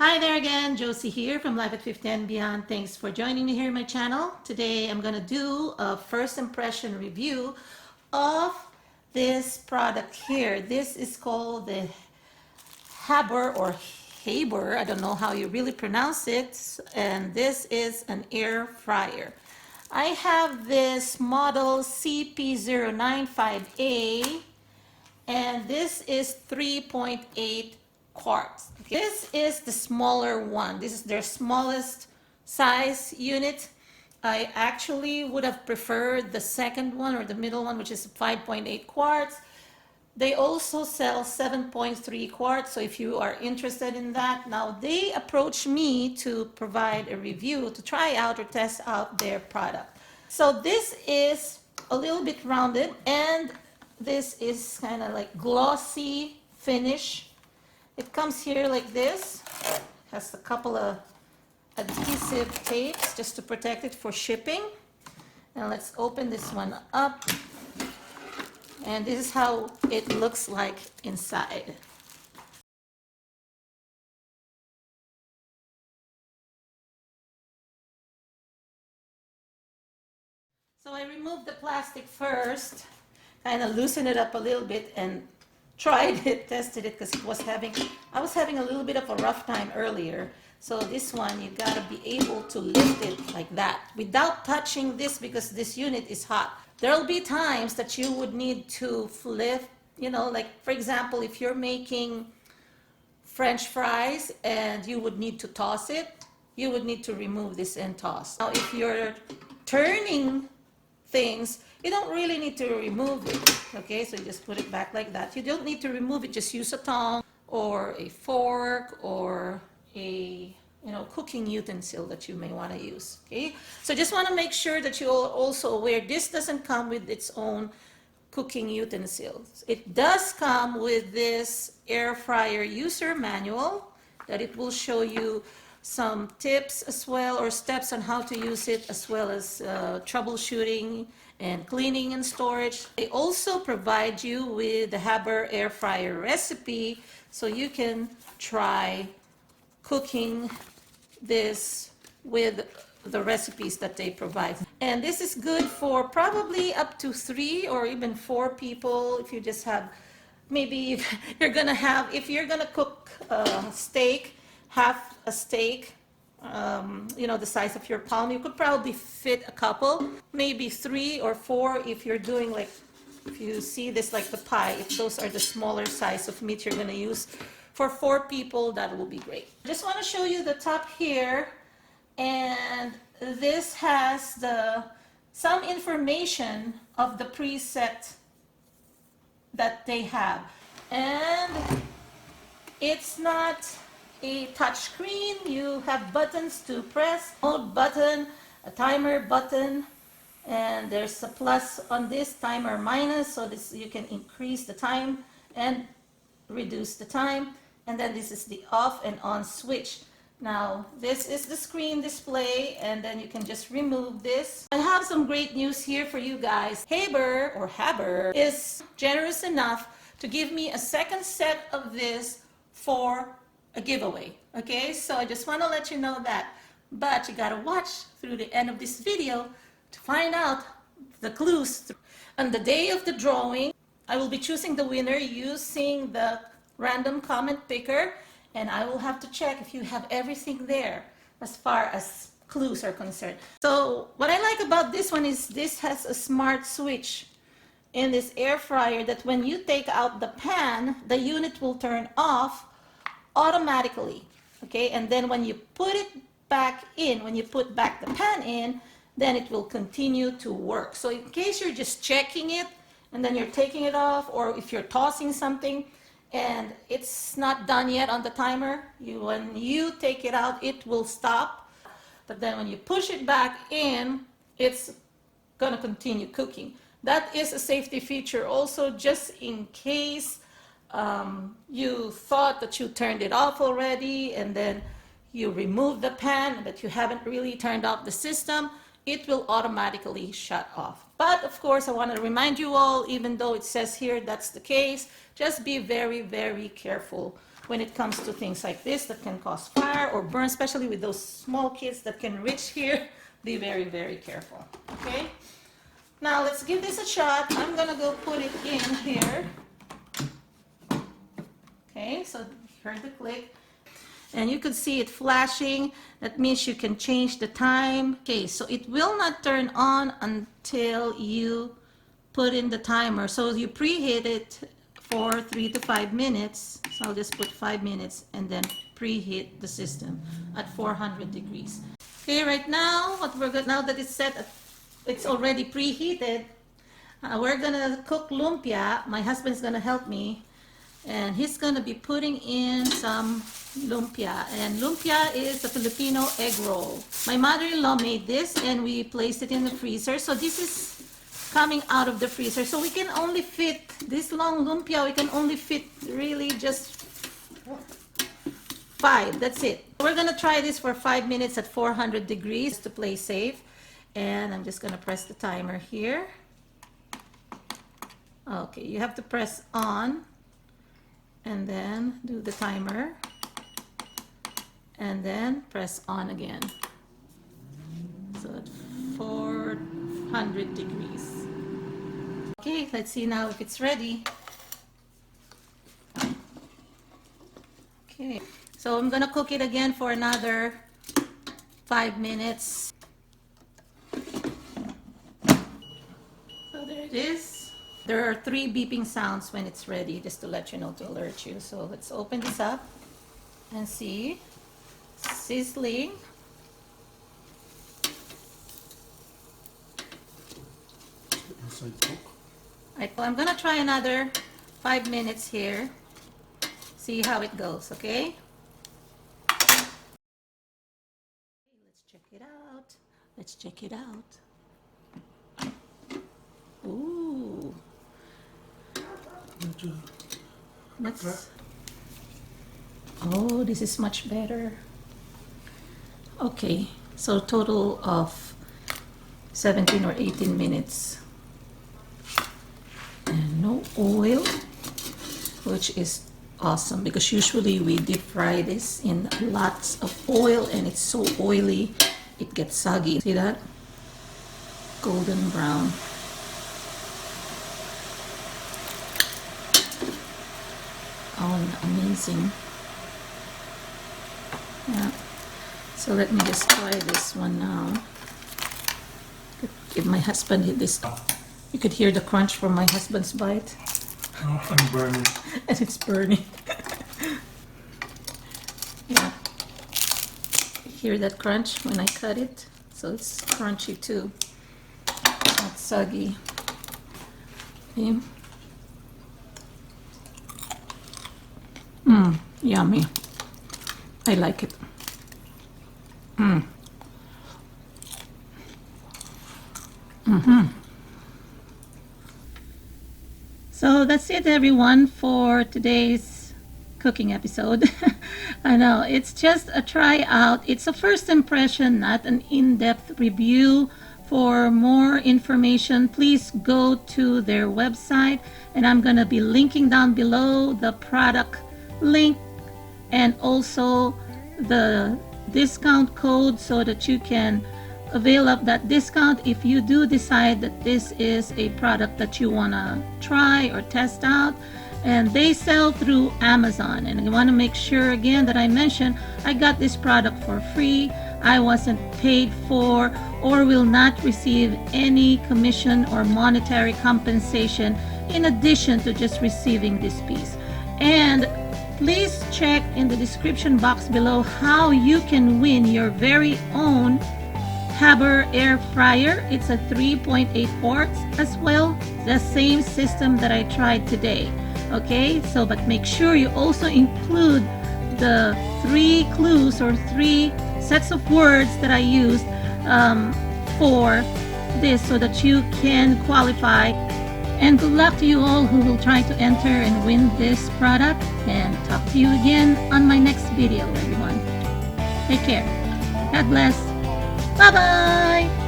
Hi there again, Josie here from Life at 50 and Beyond. Thanks for joining me here on my channel. Today I'm going to do a first impression review of this product here. This is called the Habor or Habor, I don't know how you really pronounce it, and this is an air fryer. I have this model CP095A, and this is 3.8 quarts. This is the smaller one. This is their smallest size unit. I actually would have preferred the second one or the middle one, which is 5.8 quarts. They also sell 7.3 quarts, so if you are interested in that. Now, they approached me to provide a review, to try out or test out their product. So this is a little bit rounded, and this is kind of like glossy finish. It comes here like this. Has a couple of adhesive tapes just to protect it for shipping. Now let's open this one up. And this is how it looks like inside. So I removed the plastic first, kind of loosened it up a little bit and tried it, tested it, because I was having a little bit of a rough time earlier. So this one, you gotta be able to lift it like that without touching this, because this unit is hot. There'll be times that you would need to flip, like for example, if you're making French fries and you would need to toss it, you would need to remove this and toss. Now, if you're turning things, you don't really need to remove it, okay? So you just put it back like that. You don't need to remove it, just use a tongue or a fork or a cooking utensil that you may want to use, okay? So just want to make sure that you're also aware this doesn't come with its own cooking utensils. It does come with this air fryer user manual that it will show you some tips as well, or steps on how to use it, as well as troubleshooting and cleaning and storage. They also provide you with the Habor Air-fryer recipe, so you can try cooking this with the recipes that they provide. And this is good for probably up to 3 or even 4 people. If you just have, maybe you're gonna have, if you're gonna cook steak, half a steak, the size of your palm, you could probably fit a couple, maybe 3 or 4 if you're doing like, if you see this like the pie, if those are the smaller size of meat you're gonna use. For 4 people, that will be great. Just want to show you the top here, and this has some information of the preset that they have. And it's not a touch screen. You have buttons to press, mode button, a timer button, and there's a plus on this, timer minus, so this you can increase the time and reduce the time. And then this is the off and on switch. Now this is the screen display, and then you can just remove this. I have some great news here for you guys. Habor is generous enough to give me a second set of this for a giveaway. Okay, so I just want to let you know that, but you gotta watch through the end of this video to find out the clues. On the day of the drawing, I will be choosing the winner using the random comment picker, and I will have to check if you have everything there as far as clues are concerned. So what I like about this one is this has a smart switch in this air fryer that when you take out the pan, the unit will turn off automatically, okay? And then when you put it back in, when you put back the pan in, then it will continue to work. So in case you're just checking it and then you're taking it off, or if you're tossing something and it's not done yet on the timer, when you take it out, it will stop. But then when you push it back in, it's gonna continue cooking. That is a safety feature also, just in case you thought that you turned it off already and then you remove the pan but you haven't really turned off the system, it will automatically shut off. But of course, I want to remind you all, even though it says here that's the case, just be very, very careful when it comes to things like this that can cause fire or burn, especially with those small kids that can reach here. Be very, very careful, okay? Now let's give this a shot. I'm gonna go put it in here. Okay, so you heard the click. And you could see it flashing. That means you can change the time. Okay, so it will not turn on until you put in the timer. So you preheat it for 3 to 5 minutes. So I'll just put 5 minutes and then preheat the system at 400 degrees. Okay, right now, now that it's set, it's already preheated, we're gonna cook lumpia. My husband's gonna help me, and he's gonna be putting in some lumpia. And lumpia is a Filipino egg roll. My mother-in-law made this, and we placed it in the freezer. So this is coming out of the freezer. So we can only fit this long lumpia. We can only fit really just 5. That's it. We're gonna try this for 5 minutes at 400 degrees to play safe. And I'm just gonna press the timer here. Okay, you have to press on and then do the timer and then press on again. So at 400 degrees. Okay, let's see now if it's ready. Okay, so I'm gonna cook it again for another 5 minutes. So there it is. There are 3 beeping sounds when it's ready, just to let you know, to alert you. So let's open this up and see. Sizzling. I'm gonna try another 5 minutes here. See how it goes, okay? Let's check it out. Let's check it out. Ooh. Let's. Oh, this is much better. Okay, so total of 17 or 18 minutes. And no oil, which is awesome because usually we deep fry this in lots of oil and it's so oily it gets soggy. See that? Golden brown. Oh, amazing. Yeah. So let me just try this one now. Give my husband this. You could hear the crunch from my husband's bite. Oh, I'm burning. And it's burning. Yeah. Hear that crunch when I cut it? So it's crunchy too. Not soggy. Okay. Yummy. I like it. So that's it, everyone, for today's cooking episode. I know it's just a try out. It's a first impression, not an in-depth review. For more information, please go to their website, and I'm going to be linking down below the product link and also the discount code so that you can avail of that discount if you do decide that this is a product that you want to try or test out. And they sell through Amazon, and I want to make sure again that I mention I got this product for free. I wasn't paid for or will not receive any commission or monetary compensation in addition to just receiving this piece. And please check in the description box below how you can win your very own Habor Air-fryer. It's a 3.8 quarts as well, the same system that I tried today. Okay, so but make sure you also include the 3 clues or 3 sets of words that I used for this so that you can qualify. And good luck to you all who will try to enter and win this product. And talk to you again on my next video, everyone. Take care. God bless. Bye-bye.